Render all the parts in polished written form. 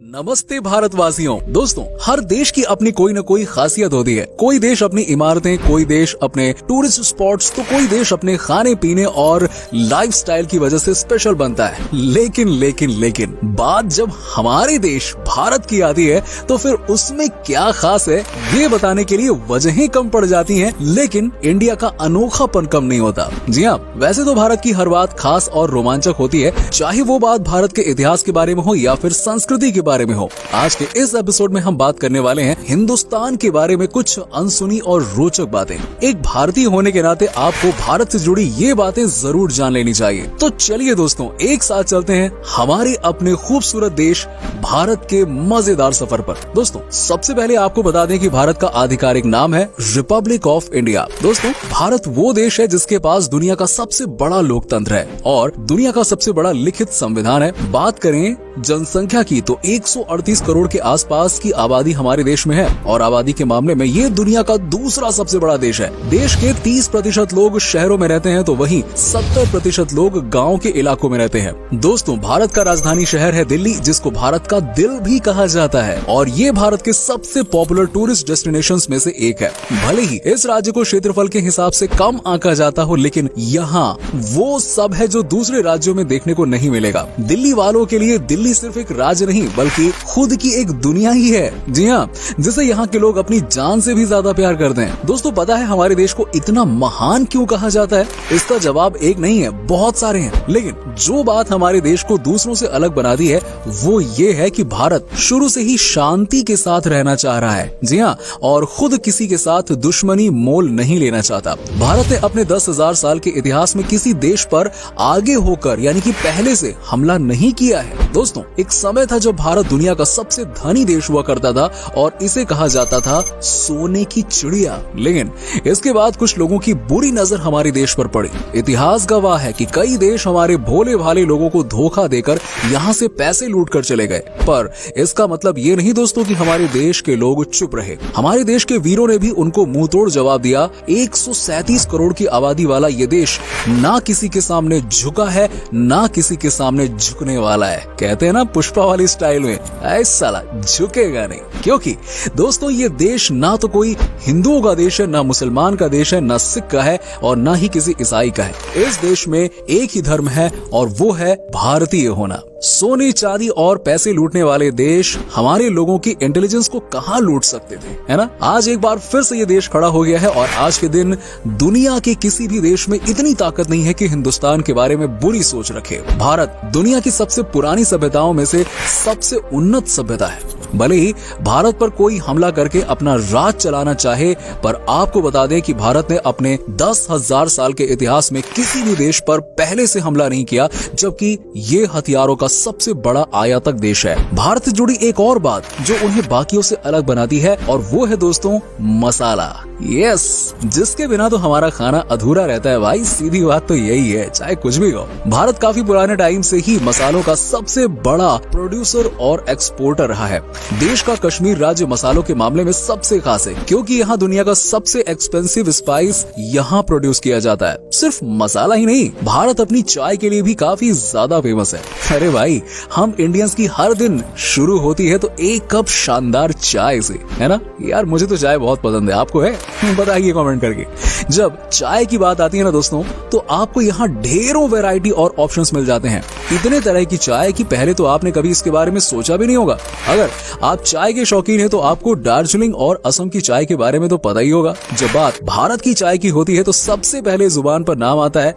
नमस्ते भारतवासियों। दोस्तों, हर देश की अपनी कोई न कोई खासियत होती है। कोई देश अपनी इमारतें, कोई देश अपने टूरिस्ट स्पॉट्स, तो कोई देश अपने खाने पीने और लाइफस्टाइल की वजह से स्पेशल बनता है। लेकिन बात जब हमारे देश भारत की आती है तो फिर उसमें क्या खास है ये बताने के लिए वजहें कम पड़ जाती हैं, लेकिन इंडिया का अनोखापन कम नहीं होता। जी हाँ, वैसे तो भारत की हर बात खास और रोमांचक होती है, चाहे वो बात भारत के इतिहास के बारे में हो या फिर संस्कृति के बारे में हो। आज के इस एपिसोड में हम बात करने वाले हैं हिंदुस्तान के बारे में कुछ अनसुनी और रोचक बातें। एक भारतीय होने के नाते आपको भारत से जुड़ी ये बातें जरूर जान लेनी चाहिए। तो चलिए दोस्तों, एक साथ चलते हैं हमारे अपने खूबसूरत देश भारत के मजेदार सफर पर। दोस्तों, सबसे पहले आपको बता दें कि भारत का आधिकारिक नाम है रिपब्लिक ऑफ इंडिया। दोस्तों, भारत वो देश है जिसके पास दुनिया का सबसे बड़ा लोकतंत्र है और दुनिया का सबसे बड़ा लिखित संविधान है। बात करें जनसंख्या की तो 138 करोड़ के आसपास की आबादी हमारे देश में है और आबादी के मामले में ये दुनिया का दूसरा सबसे बड़ा देश है। देश के 30% लोग शहरों में रहते हैं तो वहीं 70% लोग गांव के इलाकों में रहते हैं। दोस्तों, भारत का राजधानी शहर है दिल्ली, जिसको भारत का दिल भी कहा जाता है और ये भारत के सबसे पॉपुलर टूरिस्ट डेस्टिनेशंस में से एक है। भले ही इस राज्य को क्षेत्रफल के हिसाब से कम आंका जाता हो, लेकिन यहाँ वो सब है जो दूसरे राज्यों में देखने को नहीं मिलेगा। दिल्ली वालों के लिए दिल्ली सिर्फ एक राज्य नहीं बल्कि खुद की एक दुनिया ही है। जी हाँ, जिसे यहाँ के लोग अपनी जान से भी ज्यादा प्यार करते हैं। दोस्तों, पता है हमारे देश को इतना महान क्यों कहा जाता है? इसका जवाब एक नहीं है, बहुत सारे हैं। लेकिन जो बात हमारे देश को दूसरों से अलग बनाती है वो ये है कि भारत शुरू से ही शांति के साथ रहना चाह रहा है। जी हाँ, और खुद किसी के साथ दुश्मनी मोल नहीं लेना चाहता। भारत ने अपने 10,000 साल के इतिहास में किसी देश पर आगे होकर यानी कि पहले से हमला नहीं किया है। दोस्तों, एक समय था जब भारत दुनिया का सबसे धनी देश हुआ करता था और इसे कहा जाता था सोने की चिड़िया। लेकिन इसके बाद कुछ लोगों की बुरी नजर हमारे देश पर पड़ी। इतिहास गवाह है कि कई देश हमारे भोले भाले लोगों को धोखा देकर यहाँ से पैसे लूट कर चले गए। पर इसका मतलब ये नहीं दोस्तों कि हमारे देश के लोग चुप रहे। हमारे देश के वीरों ने भी उनको मुंह तोड़ जवाब दिया। 137 करोड़ की आबादी वाला ये देश ना किसी के सामने झुका है ना किसी के सामने झुकने वाला है। कहते हैं ना पुष्पा वाली स्टाइल में, ऐसा साला झुकेगा नहीं। क्योंकि दोस्तों, ये देश ना तो कोई हिंदुओं का देश है, ना मुसलमान का देश है, ना सिख का है और ना ही किसी ईसाई का है। इस देश में एक ही धर्म है और वो है भारतीय होना। सोने चांदी और पैसे लूटने वाले देश हमारे लोगों की इंटेलिजेंस को कहाँ लूट सकते थे, है ना? आज एक बार फिर से ये देश खड़ा हो गया है और आज के दिन दुनिया के किसी भी देश में इतनी ताकत नहीं है कि हिंदुस्तान के बारे में बुरी सोच रखे। भारत दुनिया की सबसे पुरानी सभ्यताओं में से सबसे उन्नत सभ्यता है। भले ही भारत पर कोई हमला करके अपना राज चलाना चाहे, पर आपको बता दें कि भारत ने अपने 10,000 साल के इतिहास में किसी भी देश पर पहले से हमला नहीं किया, जबकि ये हथियारों का सबसे बड़ा आयातक देश है। भारत से जुड़ी एक और बात जो उन्हें बाकियों से अलग बनाती है और वो है दोस्तों मसाला। यस, जिसके बिना तो हमारा खाना अधूरा रहता है भाई। सीधी बात तो यही है, चाहे कुछ भी कहो। भारत काफी पुराने टाइम से ही मसालों का सबसे बड़ा प्रोड्यूसर और एक्सपोर्टर रहा है। देश का कश्मीर राज्य मसालों के मामले में सबसे खास है क्योंकि यहाँ दुनिया का सबसे एक्सपेंसिव स्पाइस यहाँ प्रोड्यूस किया जाता है। सिर्फ मसाला ही नहीं, भारत अपनी चाय के लिए भी काफी ज्यादा फेमस है। अरे भाई, हम इंडियंस की हर दिन शुरू होती है तो एक कप शानदार चाय से, है ना? यार मुझे तो चाय बहुत पसंद है, आपको है? बताइए कमेंट करके। जब चाय की बात आती है ना दोस्तों, तो आपको यहाँ ढेरों वैरायटी और ऑप्शंस मिल जाते हैं। इतने तरह की चाय कि पहले तो आपने कभी इसके बारे में सोचा भी नहीं होगा। अगर आप चाय के शौकीन हैं तो आपको दार्जिलिंग और असम की चाय के बारे में तो पता ही होगा। जब बात भारत की चाय की होती है तो सबसे पहले जुबान पर नाम आता है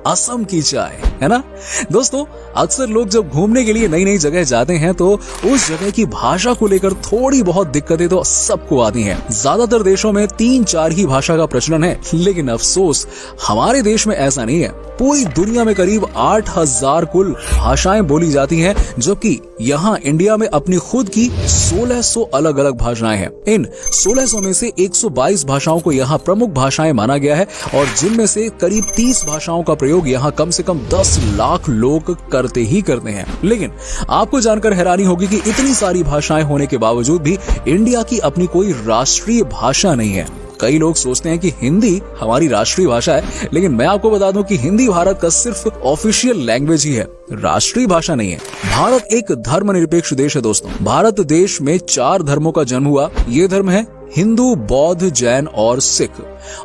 असम की चाय, है ना? दोस्तों, अक्सर लोग जब घूमने के लिए नई नई जगह जाते हैं तो उस जगह की भाषा को लेकर थोड़ी बहुत दिक्कतें तो सबको आती हैं। ज्यादातर देशों में 3-4 ही भाषा का प्रचलन है, लेकिन अफसोस हमारे देश में ऐसा नहीं है। पूरी दुनिया में करीब 8,000 कुल भाषाएं बोली जाती हैं, जबकि यहाँ इंडिया में अपनी खुद की 1600 अलग अलग भाषाएं हैं। इन 1600 में से 122 भाषाओं को यहाँ प्रमुख भाषाएं माना गया है और जिनमें से करीब 30 भाषाओं का प्रयोग यहाँ कम से कम 10 लाख लोग करते ही करते हैं। लेकिन आपको जानकर हैरानी होगी कि इतनी सारी भाषाएं होने के बावजूद भी इंडिया की अपनी कोई राष्ट्रीय भाषा नहीं है। कई लोग सोचते हैं कि हिंदी हमारी राष्ट्रीय भाषा है, लेकिन मैं आपको बता दूं कि हिंदी भारत का सिर्फ ऑफिशियल लैंग्वेज ही है, राष्ट्रीय भाषा नहीं है। भारत एक धर्मनिरपेक्ष देश है दोस्तों। भारत देश में 4 धर्मों का जन्म हुआ। ये धर्म है हिंदू, बौद्ध, जैन और सिख।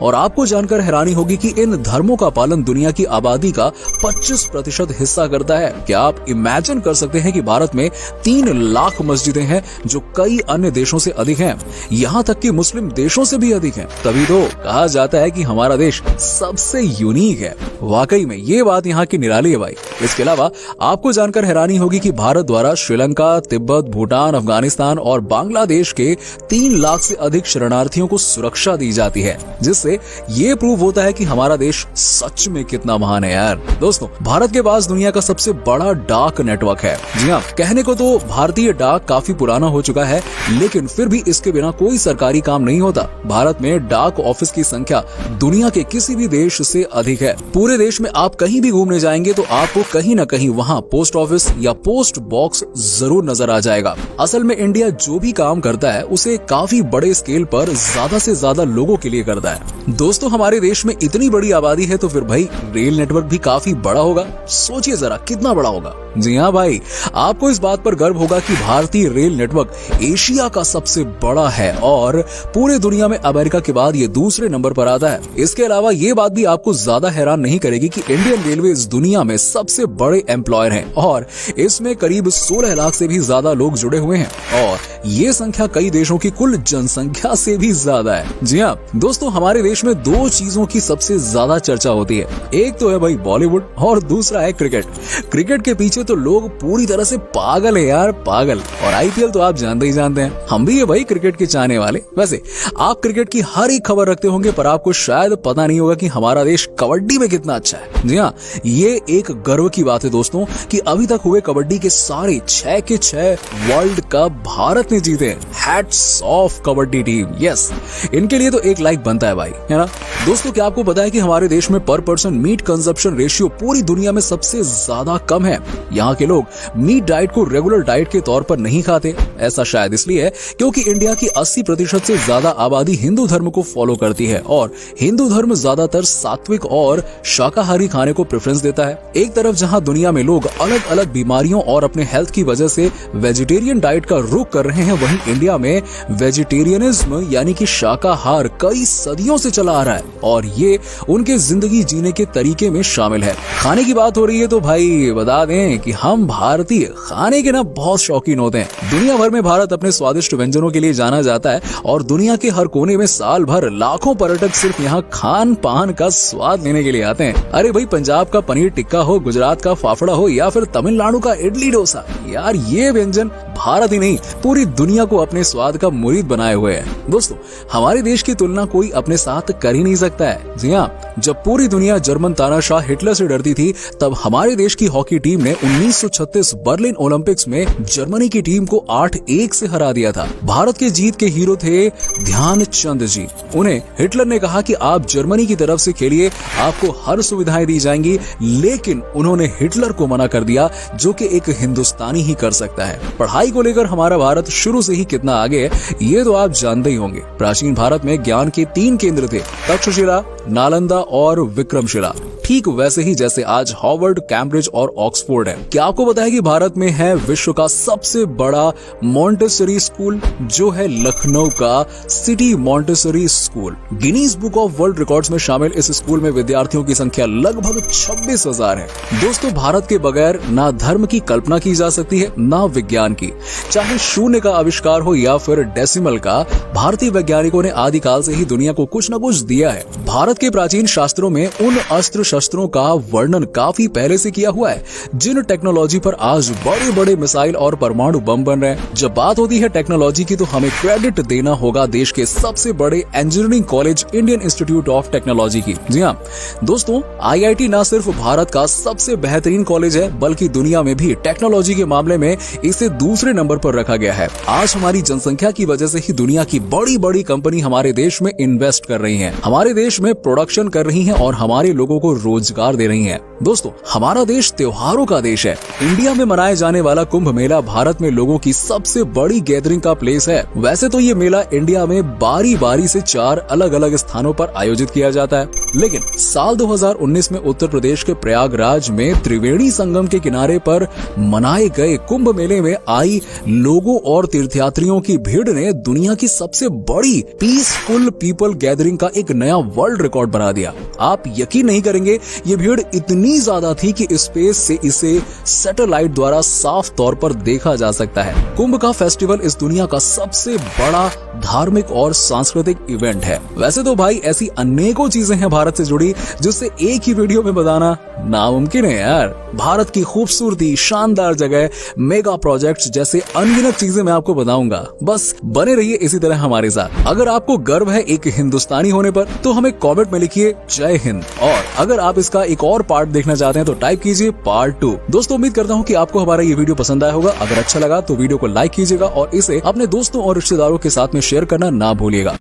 और आपको जानकर हैरानी होगी कि इन धर्मों का पालन दुनिया की आबादी का 25% हिस्सा करता है। क्या आप इमेजिन कर सकते हैं कि भारत में 3 लाख मस्जिदें हैं, जो कई अन्य देशों से अधिक हैं, यहाँ तक कि मुस्लिम देशों से भी अधिक हैं। तभी तो कहा जाता है कि हमारा देश सबसे यूनिक है। वाकई में ये बात यहाँ की निराली है भाई। इसके अलावा आपको जानकर हैरानी होगी कि भारत द्वारा श्रीलंका, तिब्बत, भूटान, अफगानिस्तान और बांग्लादेश के 3 लाख से अधिक शरणार्थियों को सुरक्षा दी जाती है, जिससे ये प्रूव होता है कि हमारा देश सच में कितना महान है यार। दोस्तों, भारत के पास दुनिया का सबसे बड़ा डाक नेटवर्क है। जी हाँ, कहने को तो भारतीय डाक काफी पुराना हो चुका है, लेकिन फिर भी इसके बिना कोई सरकारी काम नहीं होता। भारत में डाक ऑफिस की संख्या दुनिया के किसी भी देश से अधिक है। पूरे देश में आप कहीं भी घूमने जाएंगे तो आपको कहीं न कहीं वहाँ पोस्ट ऑफिस या पोस्ट बॉक्स जरूर नजर आ जाएगा। असल में इंडिया जो भी काम करता है उसे काफी बड़े स्केल पर ज्यादा से ज्यादा लोगों के लिए करता है। दोस्तों, हमारे देश में इतनी बड़ी आबादी है तो फिर भाई रेल नेटवर्क भी काफी बड़ा होगा। सोचिए जरा कितना बड़ा होगा। जी हाँ भाई, आपको इस बात पर गर्व होगा कि भारतीय रेल नेटवर्क एशिया का सबसे बड़ा है और पूरे दुनिया में अमेरिका के बाद ये दूसरे नंबर पर आता है। इसके अलावा ये बात भी आपको ज्यादा हैरान नहीं करेगी कि इंडियन रेलवे इस दुनिया में सबसे बड़े एम्प्लॉयर हैं और इसमें करीब 16 लाख से भी ज्यादा लोग जुड़े हुए हैं और ये संख्या कई देशों की कुल जनसंख्या से भी ज्यादा है। जी हाँ दोस्तों, हमारे देश में 2 चीजों की सबसे ज्यादा चर्चा होती है। एक तो है भाई बॉलीवुड और दूसरा है क्रिकेट। क्रिकेट के पीछे तो लोग पूरी तरह से पागल है यार, पागल। और आईपीएल तो आप जानते ही जानते हैं, हम भी है भाई क्रिकेट के चाहने वाले। वैसे आप क्रिकेट की हर एक खबर रखते होंगे, पर आपको शायद पता नहीं होगा कि हमारा देश कबड्डी में कितना अच्छा है। जी हाँ, ये एक गर्व की बात है दोस्तों कि अभी तक हुए कबड्डी के सारे 6 के 6 वर्ल्ड कप भारत ने जीते। Hats off kabaddi team. Yes, इनके लिए तो एक लाइक बनता है भाई, है ना। दोस्तों, क्या आपको पता है कि हमारे देश में पर पर्सन मीट कंजप्शन रेशियो पूरी दुनिया में सबसे ज्यादा कम है। यहाँ के लोग मीट डाइट को रेगुलर डाइट के तौर पर नहीं खाते। ऐसा शायद इसलिए है क्योंकि इंडिया की 80% से ज्यादा आबादी हिंदू धर्म को फॉलो करती है और हिंदू धर्म ज्यादातर सात्विक और शाकाहारी खाने को प्रेफरेंस देता है। एक तरफ जहाँ दुनिया में लोग अलग अलग बीमारियों और अपने हेल्थ की वजह से वेजिटेरियन डाइट का रुख कर रहे हैं, वहीं इंडिया में वेजिटेरियनिज्म यानी कि शाकाहार कई सदियों से चला आ रहा है और ये उनके जिंदगी जीने के तरीके में शामिल है। खाने की बात हो रही है तो भाई बता दें कि हम भारतीय खाने के ना बहुत शौकीन होते हैं। दुनिया भर में भारत अपने स्वादिष्ट व्यंजनों के लिए जाना जाता है और दुनिया के हर कोने में साल भर लाखों पर्यटक सिर्फ यहाँ खान पान का स्वाद लेने के लिए आते हैं। अरे भाई, पंजाब का पनीर टिक्का हो, गुजरात का फाफड़ा हो या फिर तमिलनाडु का इडली डोसा, यार ये व्यंजन भारत ही नहीं पूरी दुनिया को अपने स्वाद का मुरीद बनाए हुए है। दोस्तों, हमारे देश की तुलना कोई अपने साथ कर ही नहीं सकता है। जी हाँ, जब पूरी दुनिया जर्मन तानाशाह हिटलर से डरती थी, तब हमारे देश की हॉकी टीम ने 1936 बर्लिन ओलंपिक्स में जर्मनी की टीम को 8-1 से हरा दिया था। भारत के जीत के हीरो थे ध्यानचंद जी। उन्हें हिटलर ने कहा कि आप जर्मनी की तरफ से खेलिए, आपको हर सुविधाएं दी जाएंगी, लेकिन उन्होंने हिटलर को मना कर दिया, जो कि एक हिंदुस्तानी ही कर सकता है। पढ़ाई को लेकर हमारा भारत शुरू से ही कितना आगे है, ये तो आप जानते ही होंगे। प्राचीन भारत में ज्ञान के 3 केंद्र थे, तक्षशिला, नालंदा और विक्रमशिला। ठीक वैसे ही जैसे आज हार्वर्ड, कैम्ब्रिज और ऑक्सफोर्ड है। क्या आपको पता है कि भारत में है विश्व का सबसे बड़ा मॉन्टेसरी स्कूल, जो है लखनऊ का city Montessori school. Guinness book of world records में शामिल इस स्कूल में विद्यार्थियों की संख्या लगभग 26,000 है। दोस्तों, भारत के बगैर ना धर्म की कल्पना की जा सकती है, ना विज्ञान की। चाहे शून्य का आविष्कार हो या फिर डेसिमल का, भारतीय वैज्ञानिकों ने आदिकाल से ही दुनिया को कुछ न कुछ दिया है। भारत के प्राचीन शास्त्रों में उन अस्त्र शस्त्रों का वर्णन काफी पहले से किया हुआ है, जिन टेक्नोलॉजी पर आज बड़े बड़े मिसाइल और परमाणु बम बन रहे हैं। जब बात होती है टेक्नोलॉजी की, तो हमें क्रेडिट देना होगा देश के सबसे बड़े engineering college Indian institute of technology की। जी हाँ दोस्तों, IIT न सिर्फ भारत का सबसे बेहतरीन कॉलेज है, बल्कि दुनिया में भी टेक्नोलॉजी के मामले में इसे दूसरे नंबर पर रखा गया है। आज हमारी जनसंख्या की वजह से ही दुनिया की बड़ी बड़ी कंपनी हमारे देश में इन्वेस्ट कर रही हैं, हमारे देश में प्रोडक्शन कर रही हैं और हमारे लोगों को रोजगार दे रही हैं। दोस्तों, हमारा देश त्योहारों का देश है। इंडिया में मनाए जाने वाला कुंभ मेला भारत में लोगों की सबसे बड़ी गैदरिंग का प्लेस है। वैसे तो ये मेला इंडिया में बारी बारी से 4 अलग अलग स्थानों पर आयोजित किया जाता है, लेकिन साल 2019 में उत्तर प्रदेश के प्रयागराज में त्रिवेणी संगम के किनारे पर मनाए गए कुंभ मेले में आई लोगों और तीर्थयात्रियों की भीड़ ने दुनिया की सबसे बड़ी पीसफुल पीपल गैदरिंग का एक नया वर्ल्ड रिकॉर्ड बना दिया। आप यकीन नहीं करेंगे, ये भीड़ इतनी ज्यादा थी कि स्पेस से इसे सैटेलाइट द्वारा साफ तौर पर देखा जा सकता है। कुंभ का फेस्टिवल इस दुनिया का सबसे बड़ा धार्मिक और सांस्कृतिक इवेंट है। वैसे तो भाई ऐसी अनेकों चीजें हैं भारत से जुड़ी जिससे एक ही वीडियो में बताना नामुमकिन है यार। भारत की खूबसूरती, शानदार जगह, मेगा प्रोजेक्ट्स जैसे अनगिनत चीजें मैं आपको बताऊंगा। बस बने रहिए इसी तरह हमारे साथ। अगर आपको गर्व है एक हिंदुस्तानी होने पर तो हमें कमेंट में लिखिए जय हिंद, और अगर आप इसका एक और पार्ट देखना चाहते हैं तो टाइप कीजिए पार्ट 2। दोस्तों, उम्मीद करता हूँ कि आपको हमारा ये वीडियो पसंद आया होगा। अगर अच्छा लगा तो वीडियो को लाइक कीजिएगा और इसे अपने दोस्तों और रिश्तेदारों के साथ में शेयर करना ना भूलिएगा।